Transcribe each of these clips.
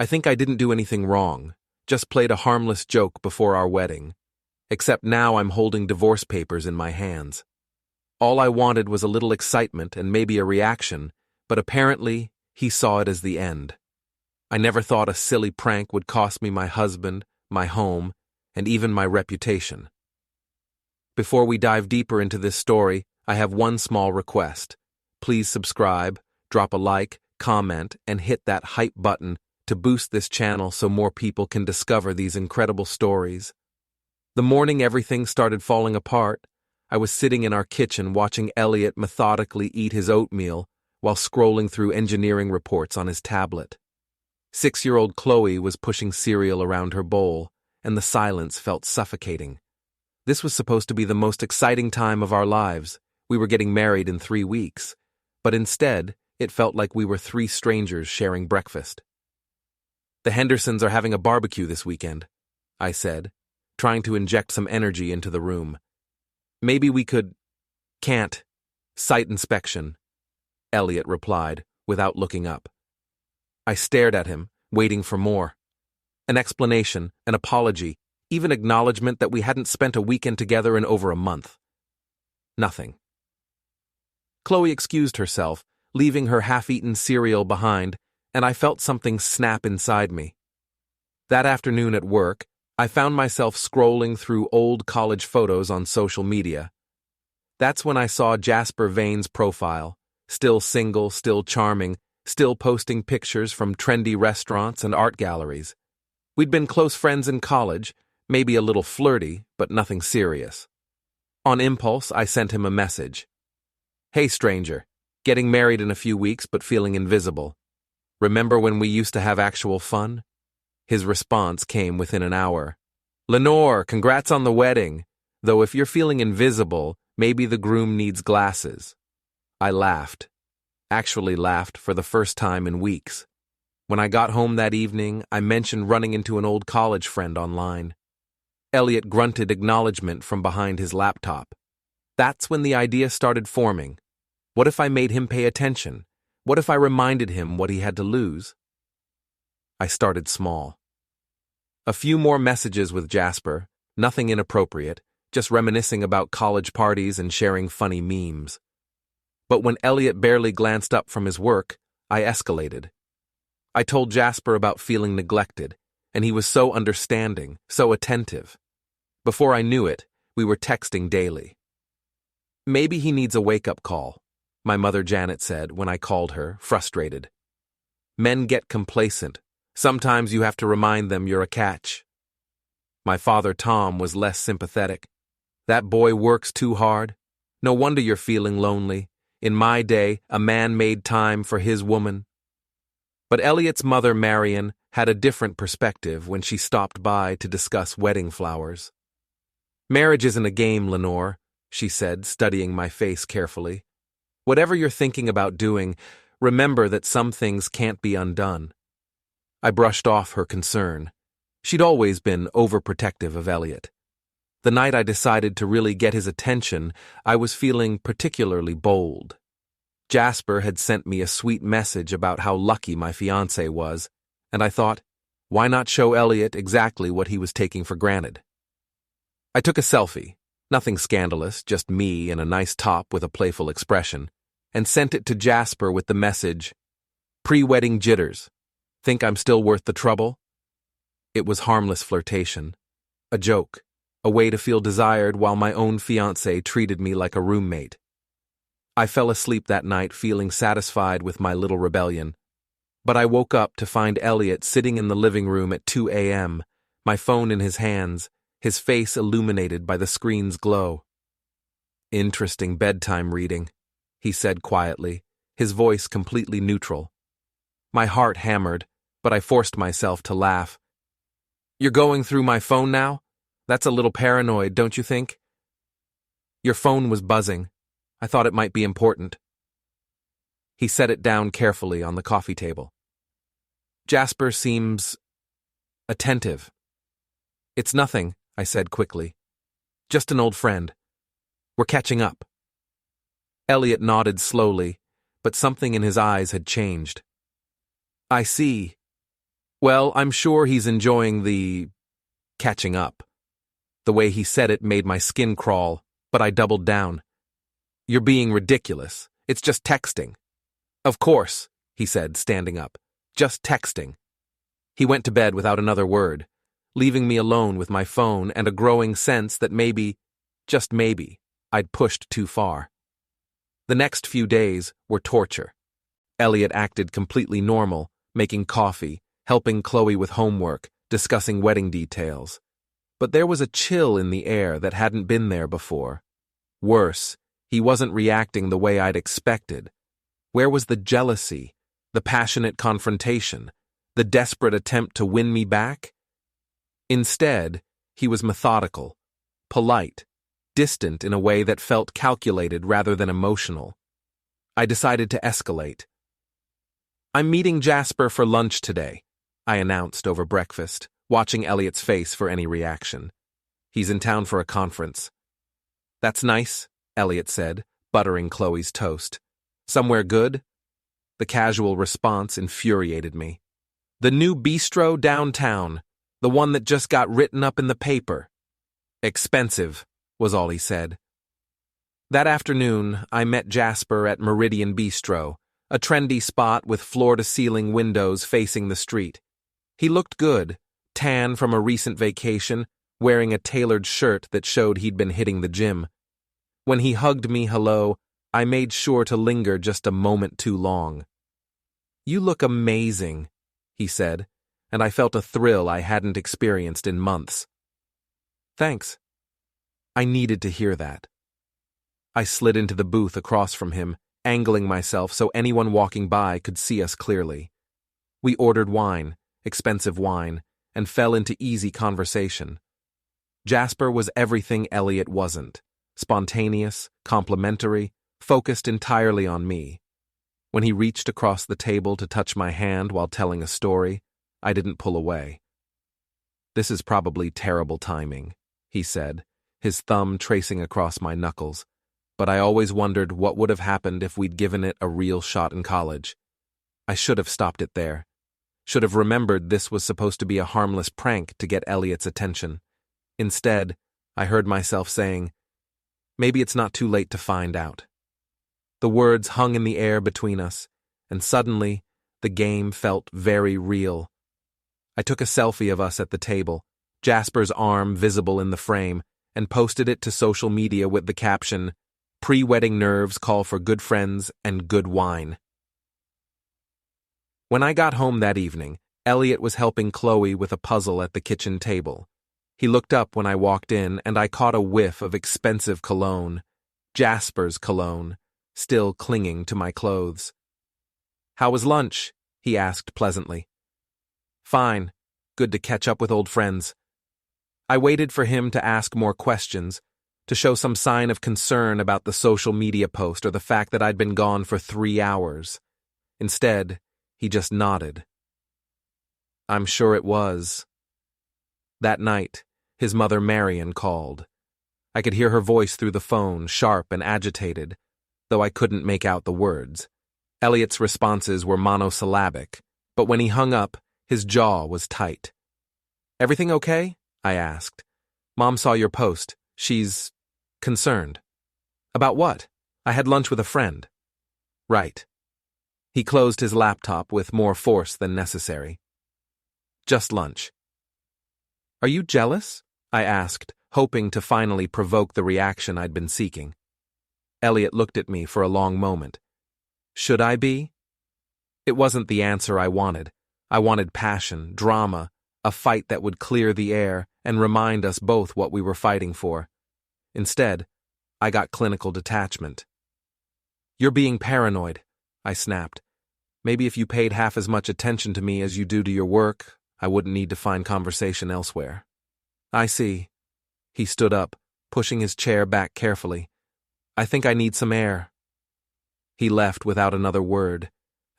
I think I didn't do anything wrong, just played a harmless joke before our wedding. Except now I'm holding divorce papers in my hands. All I wanted was a little excitement and maybe a reaction, but apparently he saw it as the end. I never thought a silly prank would cost me my husband, my home, and even my reputation. Before we dive deeper into this story, I have one small request. Please subscribe, drop a like, comment, and hit that hype button to boost this channel so more people can discover these incredible stories. The morning everything started falling apart, I was sitting in our kitchen watching Elliot methodically eat his oatmeal while scrolling through engineering reports on his tablet. 6-year-old Chloe was pushing cereal around her bowl, and the silence felt suffocating. This was supposed to be the most exciting time of our lives. We were getting married in 3 weeks, but instead, it felt like we were 3 strangers sharing breakfast. "The Hendersons are having a barbecue this weekend," I said, trying to inject some energy into the room. "Maybe we could—" "Can't. Site inspection," Elliot replied, without looking up. I stared at him, waiting for more. An explanation, an apology, even acknowledgement that we hadn't spent a weekend together in over a month. Nothing. Chloe excused herself, leaving her half-eaten cereal behind, and I felt something snap inside me. That afternoon at work, I found myself scrolling through old college photos on social media. That's when I saw Jasper Vane's profile, still single, still charming, still posting pictures from trendy restaurants and art galleries. We'd been close friends in college, maybe a little flirty, but nothing serious. On impulse, I sent him a message. "Hey stranger, getting married in a few weeks but feeling invisible. Remember when we used to have actual fun?" His response came within an hour. "Lenore, congrats on the wedding. Though if you're feeling invisible, maybe the groom needs glasses." I laughed. Actually laughed for the first time in weeks. When I got home that evening, I mentioned running into an old college friend online. Elliot grunted acknowledgement from behind his laptop. That's when the idea started forming. What if I made him pay attention? What if I reminded him what he had to lose? I started small. A few more messages with Jasper, nothing inappropriate, just reminiscing about college parties and sharing funny memes. But when Elliot barely glanced up from his work, I escalated. I told Jasper about feeling neglected, and he was so understanding, so attentive. Before I knew it, we were texting daily. "Maybe he needs a wake-up call," my mother Janet said when I called her, frustrated. "Men get complacent. Sometimes you have to remind them you're a catch." My father Tom was less sympathetic. "That boy works too hard. No wonder you're feeling lonely. In my day, a man made time for his woman." But Elliot's mother Marion had a different perspective when she stopped by to discuss wedding flowers. "Marriage isn't a game, Lenore," she said, studying my face carefully. "Whatever you're thinking about doing, remember that some things can't be undone." I brushed off her concern. She'd always been overprotective of Elliot. The night I decided to really get his attention, I was feeling particularly bold. Jasper had sent me a sweet message about how lucky my fiancé was, and I thought, why not show Elliot exactly what he was taking for granted? I took a selfie, nothing scandalous, just me in a nice top with a playful expression, and sent it to Jasper with the message, "Pre-wedding jitters. Think I'm still worth the trouble?" It was harmless flirtation, a joke, a way to feel desired while my own fiancé treated me like a roommate. I fell asleep that night feeling satisfied with my little rebellion, but I woke up to find Elliot sitting in the living room at 2 a.m., my phone in his hands, his face illuminated by the screen's glow. "Interesting bedtime reading," he said quietly, his voice completely neutral. My heart hammered, but I forced myself to laugh. "You're going through my phone now? That's a little paranoid, don't you think?" "Your phone was buzzing. I thought it might be important." He set it down carefully on the coffee table. "Jasper seems attentive." "It's nothing," I said quickly. "Just an old friend. We're catching up." Elliot nodded slowly, but something in his eyes had changed. "I see." Well, I'm sure he's enjoying the catching up. The way he said it made my skin crawl, but I doubled down. You're being ridiculous. It's just texting. Of course, he said, standing up. Just texting. He went to bed without another word, leaving me alone with my phone and a growing sense that maybe, just maybe, I'd pushed too far. The next few days were torture. Elliot acted completely normal, making coffee, helping Chloe with homework, discussing wedding details. But there was a chill in the air that hadn't been there before. Worse, he wasn't reacting the way I'd expected. Where was the jealousy, the passionate confrontation, the desperate attempt to win me back? Instead, he was methodical, polite, distant in a way that felt calculated rather than emotional. I decided to escalate. I'm meeting Jasper for lunch today, I announced over breakfast, watching Elliot's face for any reaction. He's in town for a conference. That's nice, Elliot said, buttering Chloe's toast. Somewhere good? The casual response infuriated me. The new bistro downtown, the one that just got written up in the paper. Expensive, was all he said. That afternoon, I met Jasper at Meridian Bistro, a trendy spot with floor-to-ceiling windows facing the street. He looked good, tan from a recent vacation, wearing a tailored shirt that showed he'd been hitting the gym. When he hugged me hello, I made sure to linger just a moment too long. You look amazing, he said, and I felt a thrill I hadn't experienced in months. Thanks. I needed to hear that. I slid into the booth across from him, angling myself so anyone walking by could see us clearly. We ordered wine, expensive wine, and fell into easy conversation. Jasper was everything Elliot wasn't: spontaneous, complimentary, focused entirely on me. When he reached across the table to touch my hand while telling a story, I didn't pull away. This is probably terrible timing, he said, his thumb tracing across my knuckles, but I always wondered what would have happened if we'd given it a real shot in college. I should have stopped it there. Should have remembered this was supposed to be a harmless prank to get Elliot's attention. Instead, I heard myself saying, maybe it's not too late to find out. The words hung in the air between us, and suddenly, the game felt very real. I took a selfie of us at the table, Jasper's arm visible in the frame, and posted it to social media with the caption, "Pre-wedding nerves call for good friends and good wine." When I got home that evening, Elliot was helping Chloe with a puzzle at the kitchen table. He looked up when I walked in, and I caught a whiff of expensive cologne, Jasper's cologne, still clinging to my clothes. "How was lunch?" he asked pleasantly. "Fine. Good to catch up with old friends." I waited for him to ask more questions, to show some sign of concern about the social media post or the fact that I'd been gone for 3 hours. Instead, he just nodded. I'm sure it was. That night, his mother Marion called. I could hear her voice through the phone, sharp and agitated, though I couldn't make out the words. Elliot's responses were monosyllabic, but when he hung up, his jaw was tight. "Everything okay?" I asked. "Mom saw your post. She's concerned." "About what?" "I had lunch with a friend." "Right." He closed his laptop with more force than necessary. "Just lunch." "Are you jealous?" I asked, hoping to finally provoke the reaction I'd been seeking. Elliot looked at me for a long moment. Should I be? It wasn't the answer I wanted. I wanted passion, drama, a fight that would clear the air and remind us both what we were fighting for. Instead, I got clinical detachment. "You're being paranoid," I snapped. "Maybe if you paid half as much attention to me as you do to your work, I wouldn't need to find conversation elsewhere." "I see." He stood up, pushing his chair back carefully. "I think I need some air." He left without another word,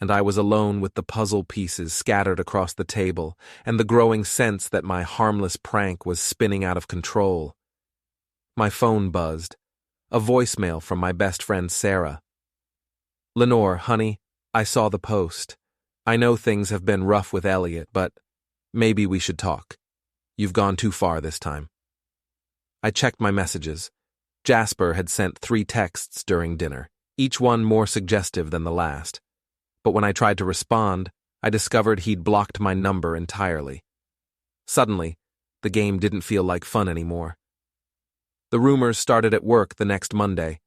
and I was alone with the puzzle pieces scattered across the table and the growing sense that my harmless prank was spinning out of control. My phone buzzed, a voicemail from my best friend Sarah. "Lenore, honey, I saw the post. I know things have been rough with Elliot, but Maybe we should talk. You've gone too far this time. I checked my messages. Jasper had sent 3 texts during dinner, each one more suggestive than the last. But when I tried to respond, I discovered he'd blocked my number entirely. Suddenly, the game didn't feel like fun anymore. The rumors started at work the next Monday.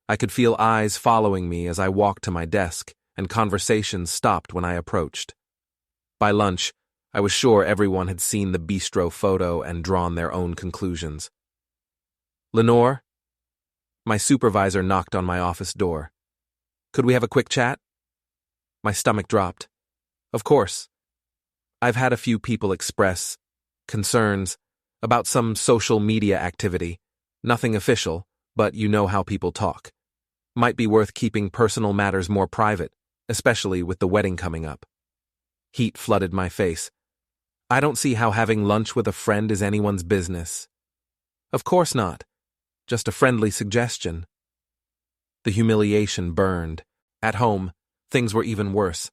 I could feel eyes following me as I walked to my desk, and conversations stopped when I approached. By lunch, I was sure everyone had seen the bistro photo and drawn their own conclusions. Lenore? My supervisor knocked on my office door. Could we have a quick chat? My stomach dropped. Of course. I've had a few people express concerns about some social media activity. Nothing official, but you know how people talk. Might be worth keeping personal matters more private, especially with the wedding coming up. Heat flooded my face. I don't see how having lunch with a friend is anyone's business. Of course not. Just a friendly suggestion. The humiliation burned. At home, things were even worse.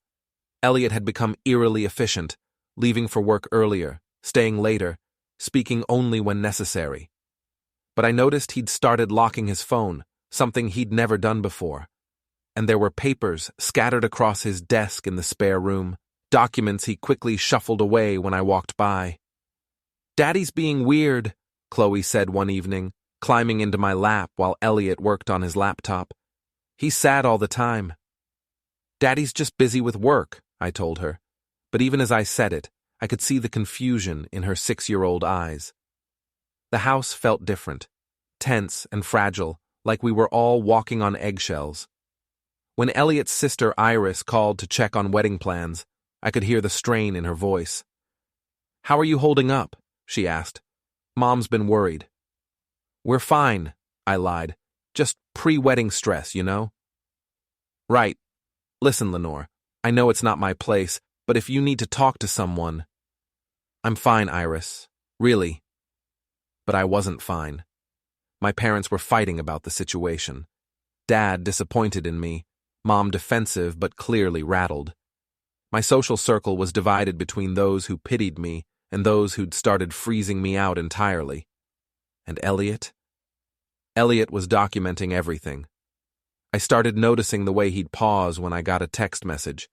Elliot had become eerily efficient, leaving for work earlier, staying later, speaking only when necessary. But I noticed he'd started locking his phone, something he'd never done before. And there were papers scattered across his desk in the spare room, documents he quickly shuffled away when I walked by. "Daddy's being weird," Chloe said one evening, climbing into my lap while Elliot worked on his laptop. "He's sad all the time." "Daddy's just busy with work," I told her. But even as I said it, I could see the confusion in her 6-year-old eyes. The house felt different, tense and fragile, like we were all walking on eggshells. When Elliot's sister Iris called to check on wedding plans, I could hear the strain in her voice. "How are you holding up?" she asked. "Mom's been worried." "We're fine," I lied. "Just pre-wedding stress, you know?" "Right. Listen, Lenore, I know it's not my place, but if you need to talk to someone—" "I'm fine, Iris. Really." But I wasn't fine. My parents were fighting about the situation. Dad disappointed in me, Mom defensive but clearly rattled. My social circle was divided between those who pitied me and those who'd started freezing me out entirely. And Elliot? Elliot was documenting everything. I started noticing the way he'd pause when I got a text message,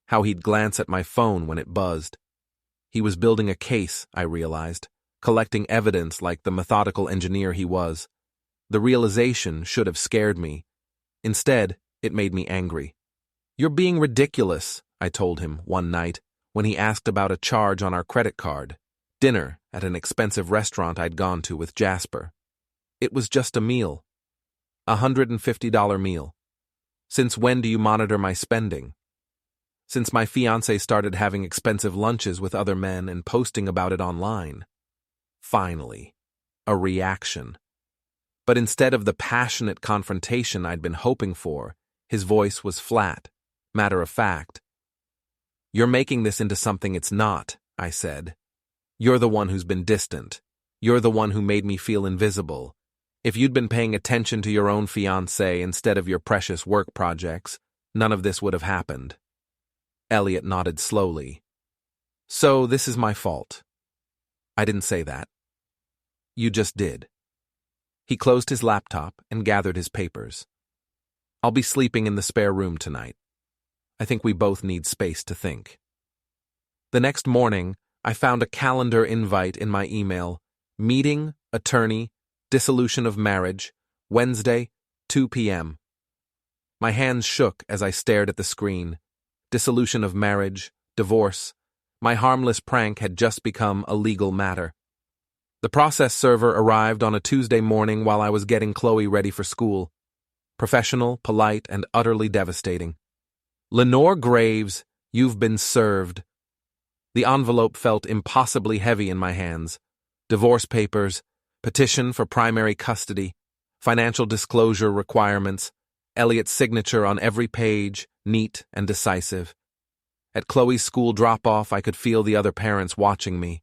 how he'd glance at my phone when it buzzed. He was building a case, I realized, collecting evidence like the methodical engineer he was. The realization should have scared me. Instead, it made me angry. "You're being ridiculous," I told him one night when he asked about a charge on our credit card, dinner at an expensive restaurant I'd gone to with Jasper. It was just a meal. $150 meal. Since when do you monitor my spending? Since my fiancé started having expensive lunches with other men and posting about it online. Finally, a reaction. But instead of the passionate confrontation I'd been hoping for, his voice was flat, matter of fact. "You're making this into something it's not," I said. "You're the one who's been distant. You're the one who made me feel invisible. If you'd been paying attention to your own fiancé instead of your precious work projects, none of this would have happened." Elliot nodded slowly. "So this is my fault." "I didn't say that." "You just did." He closed his laptop and gathered his papers. "I'll be sleeping in the spare room tonight. I think we both need space to think." The next morning, I found a calendar invite in my email. Meeting, attorney, dissolution of marriage, Wednesday, 2 p.m. My hands shook as I stared at the screen. Dissolution of marriage, divorce. My harmless prank had just become a legal matter. The process server arrived on a Tuesday morning while I was getting Chloe ready for school. Professional, polite, and utterly devastating. "Lenore Graves, you've been served." The envelope felt impossibly heavy in my hands. Divorce papers, petition for primary custody, financial disclosure requirements, Elliot's signature on every page, neat and decisive. At Chloe's school drop-off, I could feel the other parents watching me,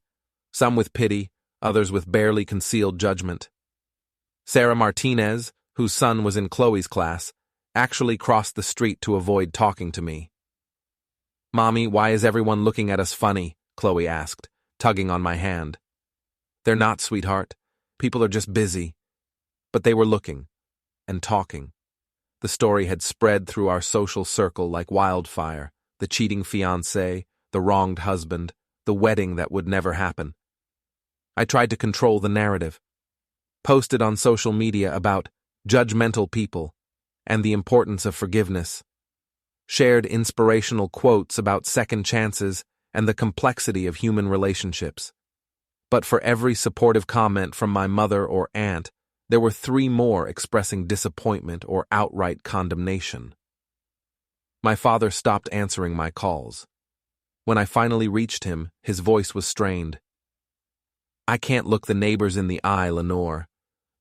some with pity, others with barely concealed judgment. Sarah Martinez, whose son was in Chloe's class, actually crossed the street to avoid talking to me. "Mommy, why is everyone looking at us funny?" Chloe asked, tugging on my hand. "They're not, sweetheart. People are just busy." But they were looking and talking. The story had spread through our social circle like wildfire: the cheating fiancé, the wronged husband, the wedding that would never happen. I tried to control the narrative, posted on social media about judgmental people and the importance of forgiveness, shared inspirational quotes about second chances and the complexity of human relationships. But for every supportive comment from my mother or aunt, there were 3 more expressing disappointment or outright condemnation. My father stopped answering my calls. When I finally reached him, his voice was strained. "I can't look the neighbors in the eye, Lenore.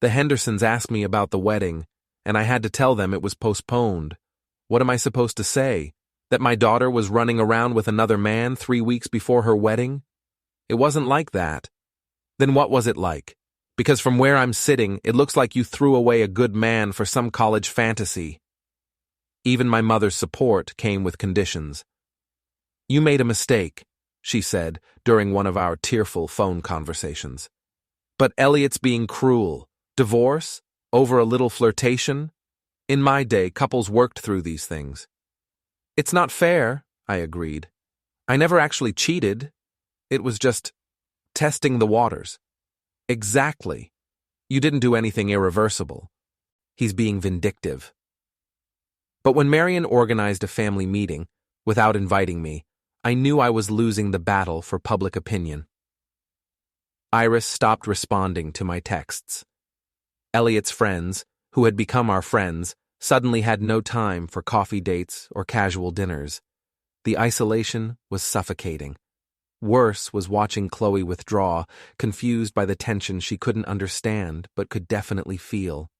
The Hendersons asked me about the wedding, and I had to tell them it was postponed. What am I supposed to say? That my daughter was running around with another man 3 weeks before her wedding? It wasn't like that." "Then what was it like? Because from where I'm sitting, it looks like you threw away a good man for some college fantasy." Even my mother's support came with conditions. "You made a mistake," she said during one of our tearful phone conversations. "But Elliot's being cruel. Divorce? Over a little flirtation? In my day, couples worked through these things." "It's not fair," I agreed. "I never actually cheated. It was just testing the waters." "Exactly. You didn't do anything irreversible. He's being vindictive." But when Marion organized a family meeting, without inviting me, I knew I was losing the battle for public opinion. Iris stopped responding to my texts. Elliot's friends, who had become our friends, suddenly had no time for coffee dates or casual dinners. The isolation was suffocating. Worse was watching Chloe withdraw, confused by the tension she couldn't understand but could definitely feel.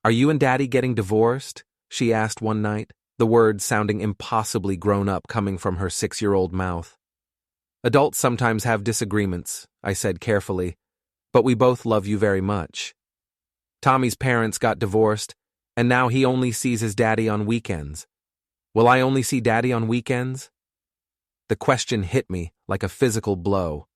"Are you and Daddy getting divorced?" she asked one night, the words sounding impossibly grown-up coming from her 6-year-old mouth. "Adults sometimes have disagreements," I said carefully, "but we both love you very much. Tommy's parents got divorced, and now he only sees his daddy on weekends. Will I only see Daddy on weekends?" The question hit me like a physical blow.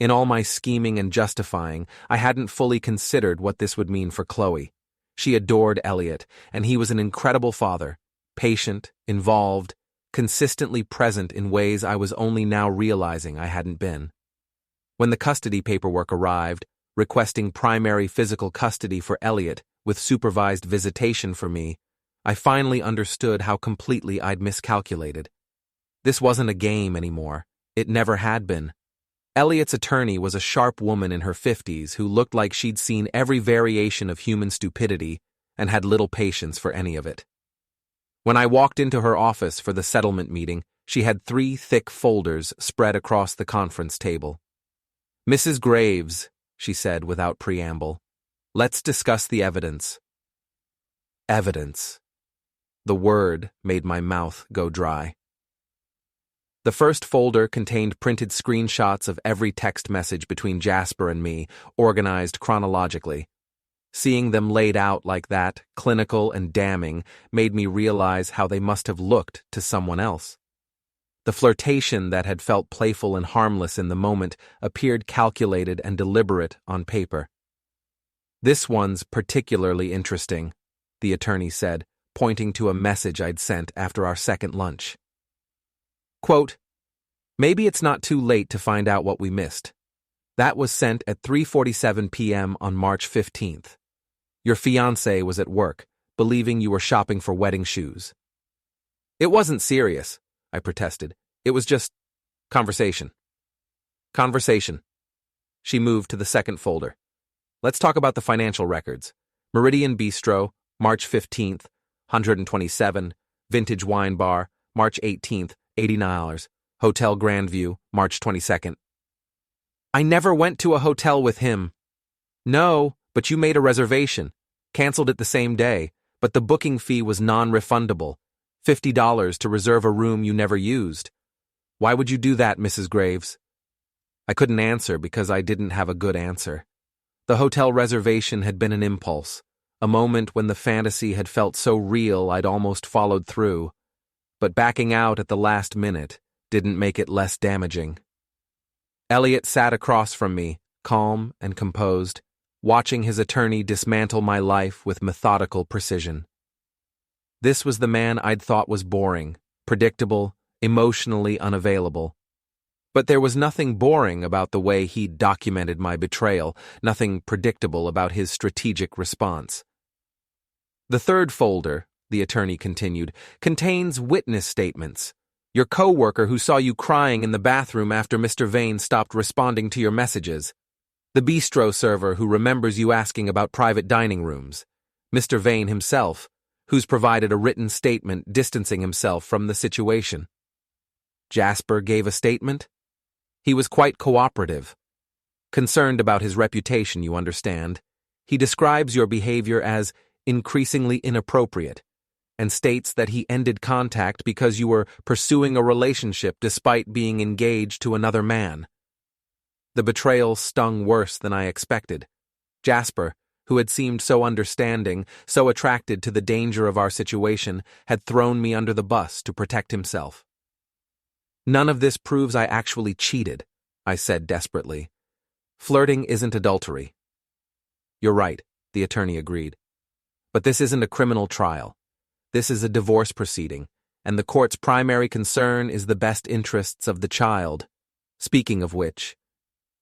In all my scheming and justifying, I hadn't fully considered what this would mean for Chloe. She adored Elliot, and he was an incredible father, patient, involved, consistently present in ways I was only now realizing I hadn't been. When the custody paperwork arrived, requesting primary physical custody for Elliot with supervised visitation for me, I finally understood how completely I'd miscalculated. This wasn't a game anymore. It never had been. Elliot's attorney was a sharp woman in her 50s who looked like she'd seen every variation of human stupidity and had little patience for any of it. When I walked into her office for the settlement meeting, she had 3 thick folders spread across the conference table. "Mrs. Graves," she said without preamble, "let's discuss the evidence." Evidence. The word made my mouth go dry. The first folder contained printed screenshots of every text message between Jasper and me, organized chronologically. Seeing them laid out like that, clinical and damning, made me realize how they must have looked to someone else. The flirtation that had felt playful and harmless in the moment appeared calculated and deliberate on paper. "This one's particularly interesting," the attorney said, pointing to a message I'd sent after our second lunch. Quote, "Maybe it's not too late to find out what we missed. That was sent at 3:47 p.m. on March 15th. Your fiancé was at work, believing you were shopping for wedding shoes." "It wasn't serious," I protested. "It was just conversation." Conversation. She moved to the second folder. "Let's talk about the financial records. Meridian Bistro, March 15th, 127, Vintage Wine Bar, March 18th, $80, Hotel Grandview, March 22nd. "I never went to a hotel with him." "No, but you made a reservation. Canceled it the same day, but the booking fee was non-refundable. $50 to reserve a room you never used. Why would you do that, Mrs. Graves?" I couldn't answer because I didn't have a good answer. The hotel reservation had been an impulse, a moment when the fantasy had felt so real I'd almost followed through. But backing out at the last minute didn't make it less damaging. Elliot sat across from me, calm and composed, watching his attorney dismantle my life with methodical precision. This was the man I'd thought was boring, predictable, emotionally unavailable. But there was nothing boring about the way he'd documented my betrayal, nothing predictable about his strategic response. The third folder, the attorney continued, contains witness statements. Your co-worker who saw you crying in the bathroom after Mr. Vane stopped responding to your messages. The bistro server who remembers you asking about private dining rooms. Mr. Vane himself, who's provided a written statement distancing himself from the situation. Jasper gave a statement? He was quite cooperative. Concerned about his reputation, you understand. He describes your behavior as increasingly inappropriate, and states that he ended contact because you were pursuing a relationship despite being engaged to another man. The betrayal stung worse than I expected. Jasper, who had seemed so understanding, so attracted to the danger of our situation, had thrown me under the bus to protect himself. None of this proves I actually cheated, I said desperately. Flirting isn't adultery. You're right, the attorney agreed. But this isn't a criminal trial. This is a divorce proceeding, and the court's primary concern is the best interests of the child. Speaking of which,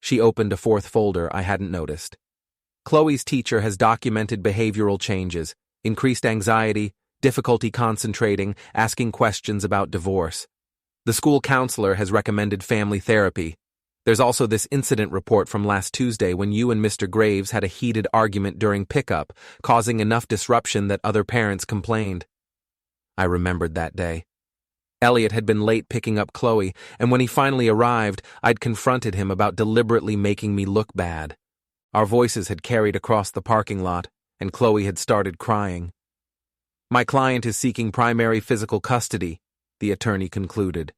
she opened a fourth folder I hadn't noticed. Chloe's teacher has documented behavioral changes, increased anxiety, difficulty concentrating, asking questions about divorce. The school counselor has recommended family therapy. There's also this incident report from last Tuesday when you and Mr. Graves had a heated argument during pickup, causing enough disruption that other parents complained. I remembered that day. Elliot had been late picking up Chloe, and when he finally arrived, I'd confronted him about deliberately making me look bad. Our voices had carried across the parking lot, and Chloe had started crying. My client is seeking primary physical custody, the attorney concluded,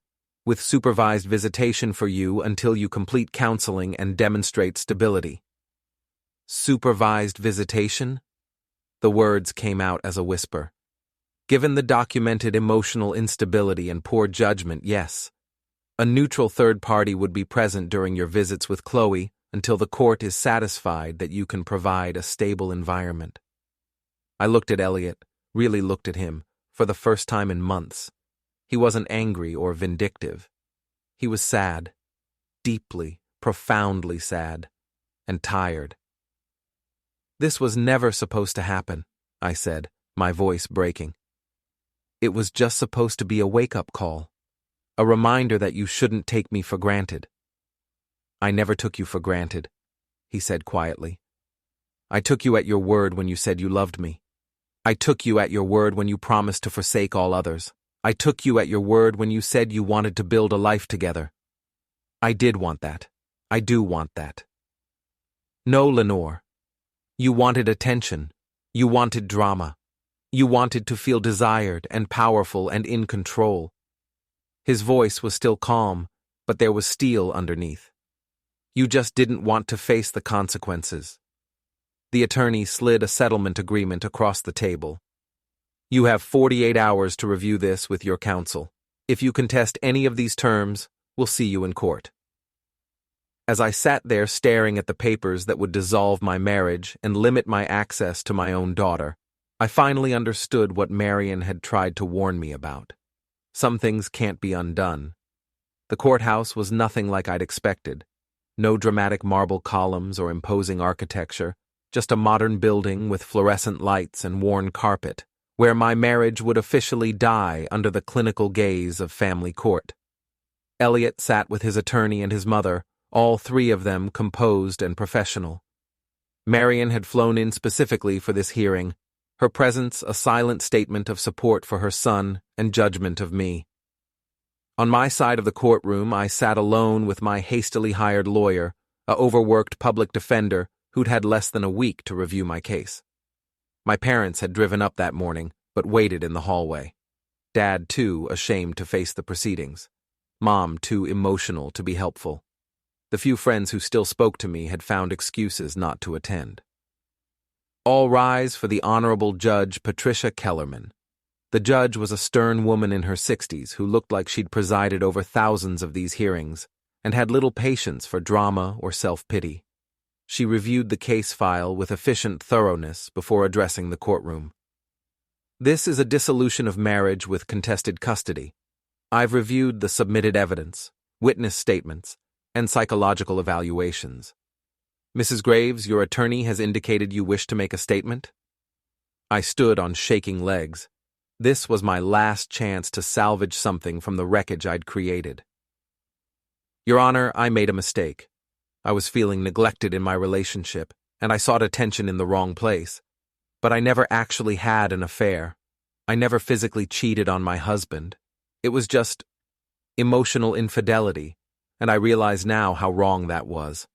with supervised visitation for you until you complete counseling and demonstrate stability. Supervised visitation? The words came out as a whisper. Given the documented emotional instability and poor judgment, yes. A neutral third party would be present during your visits with Chloe until the court is satisfied that you can provide a stable environment. I looked at Elliot, really looked at him, for the first time in months. He wasn't angry or vindictive. He was sad, deeply, profoundly sad, and tired. This was never supposed to happen, I said, my voice breaking. It was just supposed to be a wake-up call, a reminder that you shouldn't take me for granted. I never took you for granted, he said quietly. I took you at your word when you said you loved me. I took you at your word when you promised to forsake all others. I took you at your word when you said you wanted to build a life together. I did want that. I do want that. No, Lenore. You wanted attention. You wanted drama. You wanted to feel desired and powerful and in control. His voice was still calm, but there was steel underneath. You just didn't want to face the consequences. The attorney slid a settlement agreement across the table. You have 48 hours to review this with your counsel. If you contest any of these terms, we'll see you in court. As I sat there staring at the papers that would dissolve my marriage and limit my access to my own daughter, I finally understood what Marion had tried to warn me about. Some things can't be undone. The courthouse was nothing like I'd expected. No dramatic marble columns or imposing architecture, just a modern building with fluorescent lights and worn carpet, where my marriage would officially die under the clinical gaze of family court. Elliot sat with his attorney and his mother, all three of them composed and professional. Marion had flown in specifically for this hearing, her presence a silent statement of support for her son and judgment of me. On my side of the courtroom, I sat alone with my hastily hired lawyer, a overworked public defender who'd had less than a week to review my case. My parents had driven up that morning, but waited in the hallway. Dad, too, ashamed to face the proceedings. Mom, too emotional to be helpful. The few friends who still spoke to me had found excuses not to attend. All rise for the Honorable Judge Patricia Kellerman. The judge was a stern woman in her 60s who looked like she'd presided over thousands of these hearings, and had little patience for drama or self-pity. She reviewed the case file with efficient thoroughness before addressing the courtroom. This is a dissolution of marriage with contested custody. I've reviewed the submitted evidence, witness statements, and psychological evaluations. Mrs. Graves, your attorney has indicated you wish to make a statement? I stood on shaking legs. This was my last chance to salvage something from the wreckage I'd created. Your Honor, I made a mistake. I was feeling neglected in my relationship, and I sought attention in the wrong place. But I never actually had an affair. I never physically cheated on my husband. It was just emotional infidelity, and I realize now how wrong that was.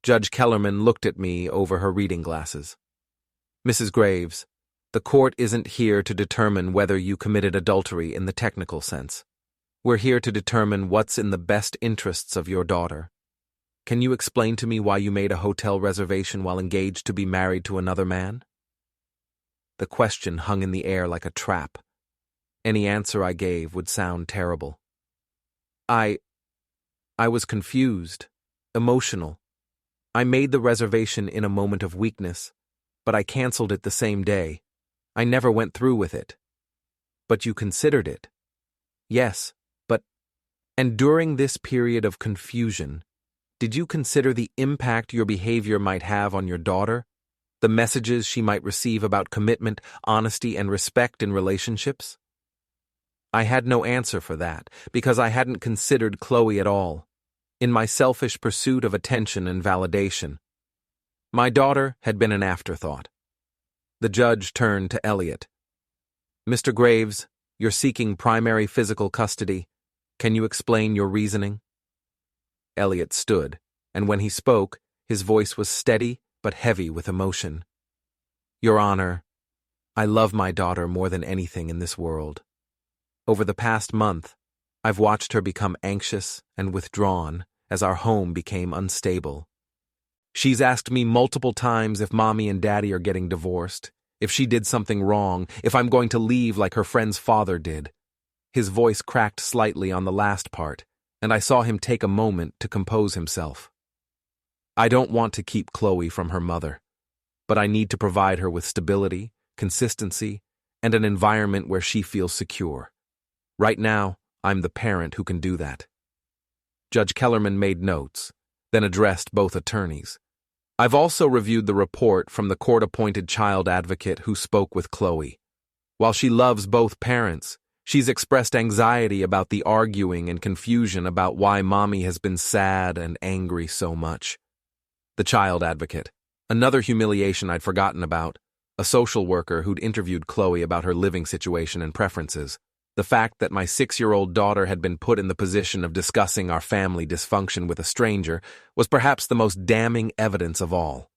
Judge Kellerman looked at me over her reading glasses. Mrs. Graves, the court isn't here to determine whether you committed adultery in the technical sense. We're here to determine what's in the best interests of your daughter. Can you explain to me why you made a hotel reservation while engaged to be married to another man? The question hung in the air like a trap. Any answer I gave would sound terrible. I was confused, emotional. I made the reservation in a moment of weakness, but I canceled it the same day. I never went through with it. But you considered it. Yes, but... And during this period of confusion, did you consider the impact your behavior might have on your daughter? The messages she might receive about commitment, honesty, and respect in relationships? I had no answer for that, because I hadn't considered Chloe at all, in my selfish pursuit of attention and validation. My daughter had been an afterthought. The judge turned to Elliot. Mr. Graves, you're seeking primary physical custody. Can you explain your reasoning? Elliot stood, and when he spoke, his voice was steady but heavy with emotion. Your Honor, I love my daughter more than anything in this world. Over the past month, I've watched her become anxious and withdrawn as our home became unstable. She's asked me multiple times if Mommy and Daddy are getting divorced, if she did something wrong, if I'm going to leave like her friend's father did. His voice cracked slightly on the last part, and I saw him take a moment to compose himself. I don't want to keep Chloe from her mother, but I need to provide her with stability, consistency, and an environment where she feels secure. Right now, I'm the parent who can do that. Judge Kellerman made notes, then addressed both attorneys. I've also reviewed the report from the court-appointed child advocate who spoke with Chloe. While she loves both parents, she's expressed anxiety about the arguing and confusion about why Mommy has been sad and angry so much. The child advocate, another humiliation I'd forgotten about, a social worker who'd interviewed Chloe about her living situation and preferences. The fact that my 6-year-old daughter had been put in the position of discussing our family dysfunction with a stranger was perhaps the most damning evidence of all.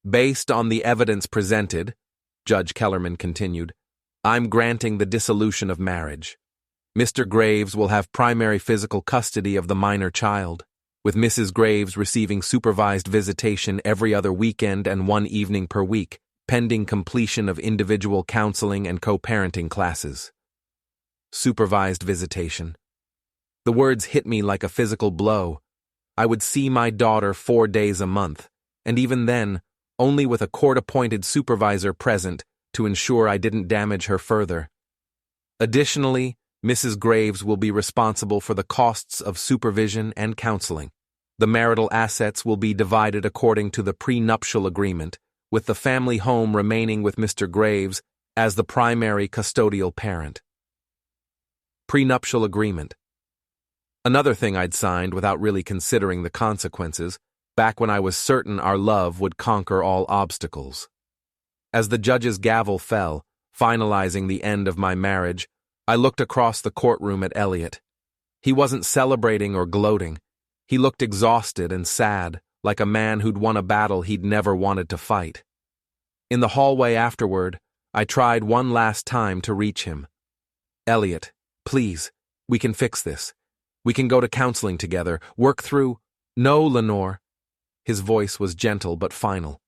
Based on the evidence presented, Judge Kellerman continued, I'm granting the dissolution of marriage. Mr. Graves will have primary physical custody of the minor child, with Mrs. Graves receiving supervised visitation every other weekend and 1 evening per week, pending completion of individual counseling and co-parenting classes. Supervised visitation. The words hit me like a physical blow. I would see my daughter 4 days a month, and even then, only with a court-appointed supervisor present to ensure I didn't damage her further. Additionally, Mrs. Graves will be responsible for the costs of supervision and counseling. The marital assets will be divided according to the prenuptial agreement, with the family home remaining with Mr. Graves as the primary custodial parent. Prenuptial agreement. Another thing I'd signed without really considering the consequences, back when I was certain our love would conquer all obstacles. As the judge's gavel fell, finalizing the end of my marriage, I looked across the courtroom at Elliot. He wasn't celebrating or gloating. He looked exhausted and sad, like a man who'd won a battle he'd never wanted to fight. In the hallway afterward, I tried one last time to reach him. Elliot, please, we can fix this. We can go to counseling together, work through... No, Lenore. His voice was gentle but final.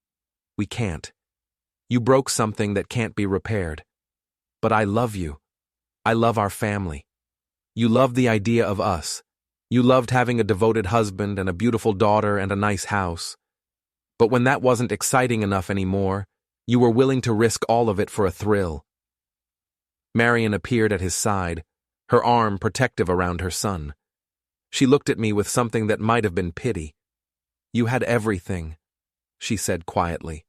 We can't. You broke something that can't be repaired. But I love you. I love our family. You love the idea of us. You loved having a devoted husband and a beautiful daughter and a nice house. But when that wasn't exciting enough anymore, you were willing to risk all of it for a thrill. Marion appeared at his side, her arm protective around her son. She looked at me with something that might have been pity. "You had everything," she said quietly.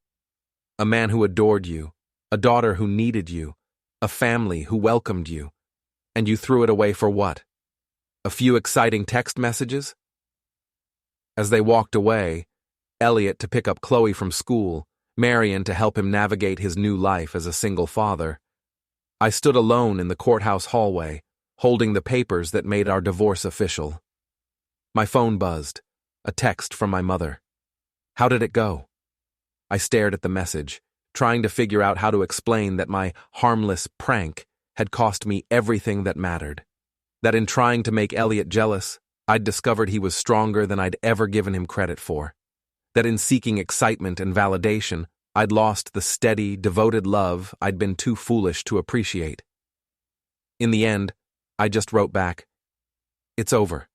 "A man who adored you, a daughter who needed you, a family who welcomed you. And you threw it away for what? A few exciting text messages?" As they walked away, Elliot to pick up Chloe from school, Marion to help him navigate his new life as a single father, I stood alone in the courthouse hallway, holding the papers that made our divorce official. My phone buzzed, a text from my mother. How did it go? I stared at the message, trying to figure out how to explain that my harmless prank had cost me everything that mattered. That in trying to make Elliot jealous, I'd discovered he was stronger than I'd ever given him credit for. That in seeking excitement and validation, I'd lost the steady, devoted love I'd been too foolish to appreciate. In the end, I just wrote back, "It's over."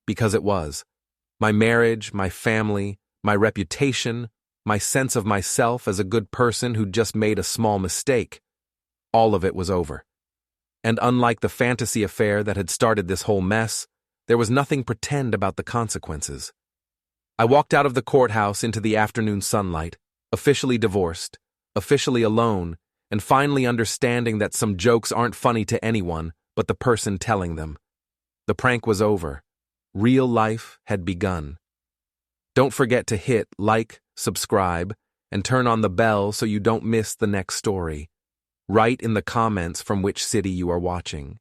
Because it was. My marriage, my family, my reputation, my sense of myself as a good person who'd just made a small mistake, all of it was over. And unlike the fantasy affair that had started this whole mess, there was nothing pretend about the consequences. I walked out of the courthouse into the afternoon sunlight, officially divorced, officially alone, and finally understanding that some jokes aren't funny to anyone but the person telling them. The prank was over. Real life had begun. Don't forget to hit like, subscribe, and turn on the bell so you don't miss the next story. Write in the comments from which city you are watching.